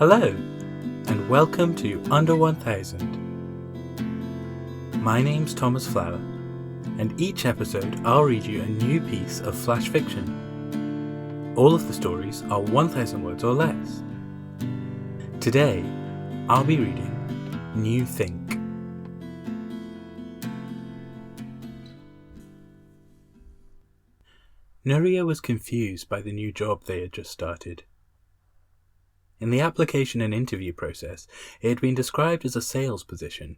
Hello, and welcome to Under 1000. My name's Thomas Flower, and each episode I'll read you a new piece of flash fiction. All of the stories are 1,000 words or less. Today, I'll be reading New Think. Nuria was confused by the new job they had just started. In the application and interview process, it had been described as a sales position,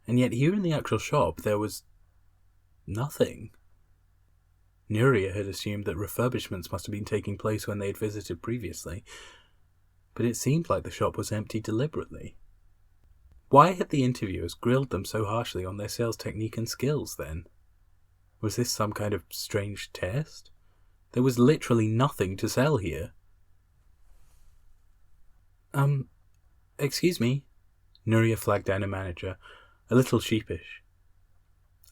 and yet here in the actual shop there was nothing. Nuria had assumed that refurbishments must have been taking place when they had visited previously, but it seemed like the shop was empty deliberately. Why had the interviewers grilled them so harshly on their sales technique and skills then? Was this some kind of strange test? There was literally nothing to sell here. Excuse me, Nuria flagged down a manager, a little sheepish.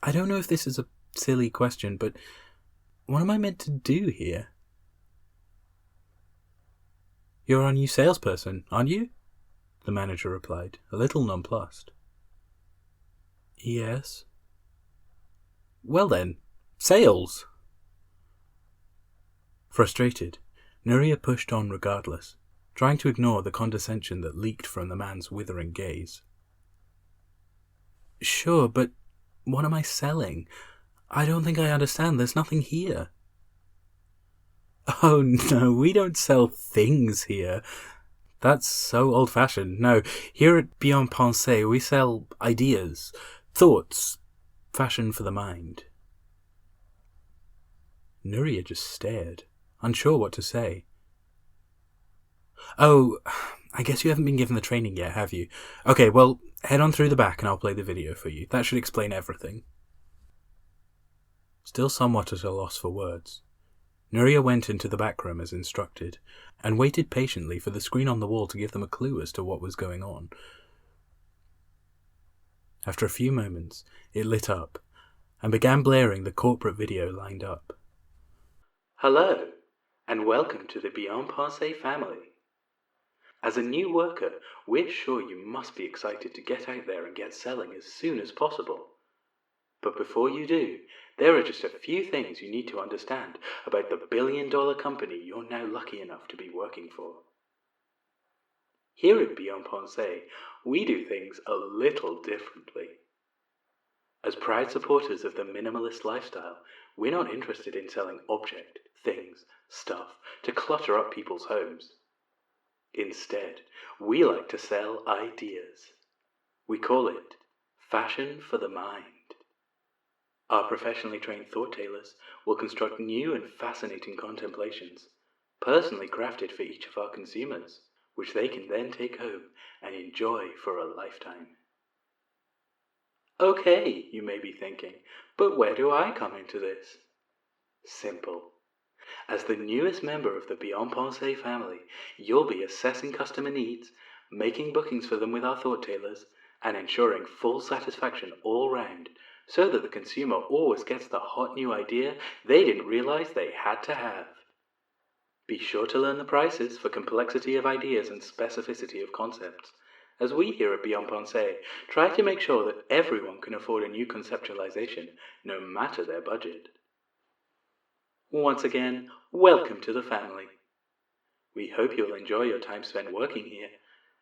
I don't know if this is a silly question, but what am I meant to do here? You're our new salesperson, aren't you? The manager replied, a little nonplussed. Yes. Well then, sales! Frustrated, Nuria pushed on regardless, trying to ignore the condescension that leaked from the man's withering gaze. Sure, but what am I selling? I don't think I understand. There's nothing here. Oh no, we don't sell things here. That's so old-fashioned. No, here at Bien Pensé we sell ideas, thoughts, fashion for the mind. Nuria just stared, unsure what to say. Oh, I guess you haven't been given the training yet, have you? Okay, well, head on through the back and I'll play the video for you. That should explain everything. Still somewhat at a loss for words, Nuria went into the back room as instructed, and waited patiently for the screen on the wall to give them a clue as to what was going on. After a few moments, it lit up, and began blaring the corporate video lined up. Hello, and welcome to the Bien Pensé family. As a new worker, we're sure you must be excited to get out there and get selling as soon as possible. But before you do, there are just a few things you need to understand about the billion-dollar company you're now lucky enough to be working for. Here at Bien Pensé, we do things a little differently. As proud supporters of the minimalist lifestyle, we're not interested in selling objects, things, stuff to clutter up people's homes. Instead, we like to sell ideas. We call it fashion for the mind. Our professionally trained thought tailors will construct new and fascinating contemplations, personally crafted for each of our consumers, which they can then take home and enjoy for a lifetime. Okay, you may be thinking, but where do I come into this? Simple. As the newest member of the Bien Pensé family, you'll be assessing customer needs, making bookings for them with our thought tailors, and ensuring full satisfaction all round, so that the consumer always gets the hot new idea they didn't realize they had to have. Be sure to learn the prices for complexity of ideas and specificity of concepts, as we here at Bien Pensé try to make sure that everyone can afford a new conceptualization, no matter their budget. Once again, welcome to the family. We hope you'll enjoy your time spent working here,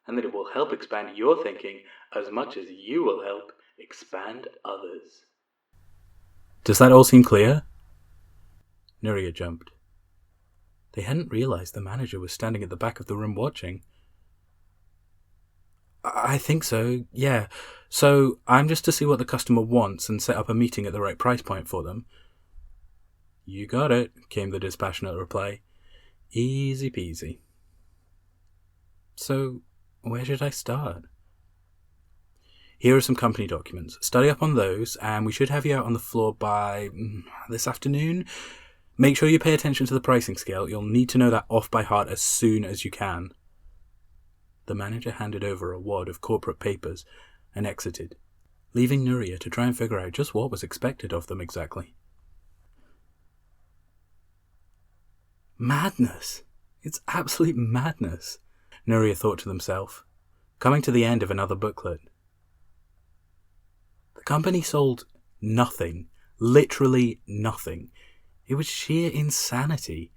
and that it will help expand your thinking as much as you will help expand others. Does that all seem clear? Nuria jumped. They hadn't realized the manager was standing at the back of the room watching. I think so, yeah. So I'm just to see what the customer wants and set up a meeting at the right price point for them. You got it, came the dispassionate reply. Easy peasy. So, where should I start? Here are some company documents. Study up on those, and we should have you out on the floor by this afternoon. Make sure you pay attention to the pricing scale. You'll need to know that off by heart as soon as you can. The manager handed over a wad of corporate papers and exited, leaving Nuria to try and figure out just what was expected of them exactly. Madness. It's absolute madness. Nuria thought to themselves, coming to the end of another booklet. The company sold nothing, literally nothing. It was sheer insanity.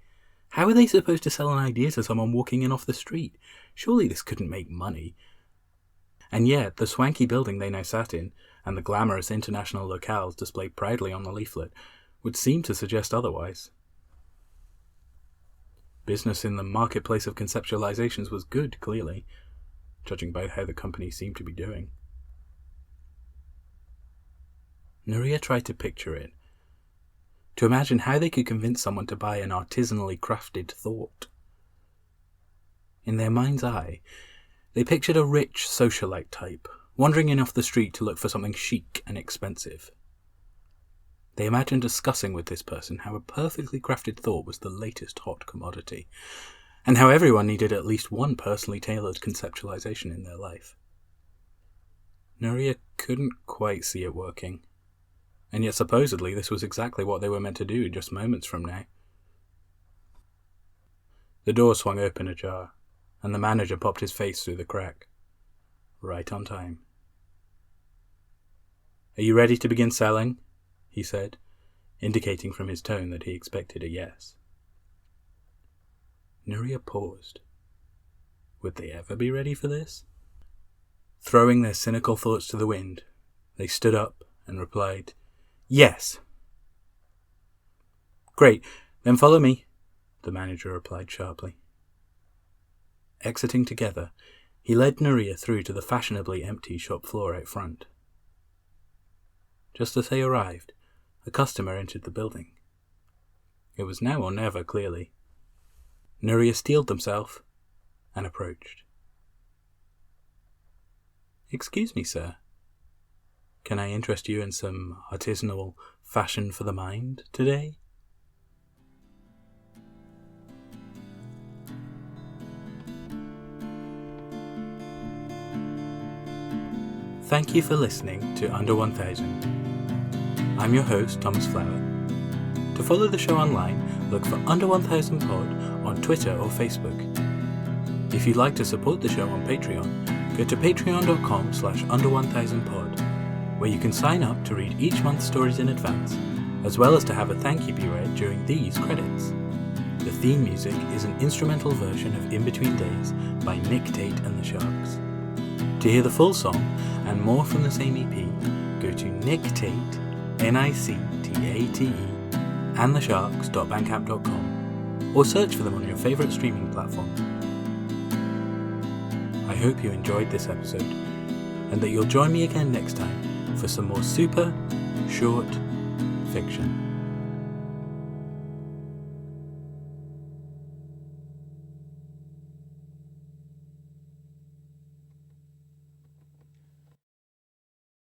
How were they supposed to sell an idea to someone walking in off the street? Surely this couldn't make money. And yet, the swanky building they now sat in, and the glamorous international locales displayed proudly on the leaflet, would seem to suggest otherwise. Business in the marketplace of conceptualizations was good, clearly, judging by how the company seemed to be doing. Nuria tried to picture it, to imagine how they could convince someone to buy an artisanally crafted thought. In their mind's eye, they pictured a rich socialite type, wandering in off the street to look for something chic and expensive. They imagined discussing with this person how a perfectly crafted thought was the latest hot commodity, and how everyone needed at least one personally tailored conceptualization in their life. Nuria couldn't quite see it working, and yet supposedly this was exactly what they were meant to do just moments from now. The door swung open ajar, and the manager popped his face through the crack. Right on time. "Are you ready to begin selling?" he said, indicating from his tone that he expected a yes. Nuria paused. Would they ever be ready for this? Throwing their cynical thoughts to the wind, they stood up and replied, "Yes." "Great, then follow me," the manager replied sharply. Exiting together, he led Nuria through to the fashionably empty shop floor out front. Just as they arrived, a customer entered the building. It was now or never, clearly. Nuria steeled themselves and approached. "Excuse me, sir. Can I interest you in some artisanal fashion for the mind today?" Thank you for listening to Under 1000. I'm your host, Thomas Flower. To follow the show online, look for Under 1000 Pod on Twitter or Facebook. If you'd like to support the show on Patreon, go to patreon.com/under1000pod, where you can sign up to read each month's stories in advance, as well as to have a thank you be read during these credits. The theme music is an instrumental version of In Between Days by Nick Tate and the Sharks. To hear the full song and more from the same EP, go to Nick Tate, NICTATE, and thesharks.bandcamp.com, or search for them on your favourite streaming platform. I hope you enjoyed this episode, and that you'll join me again next time for some more super short fiction.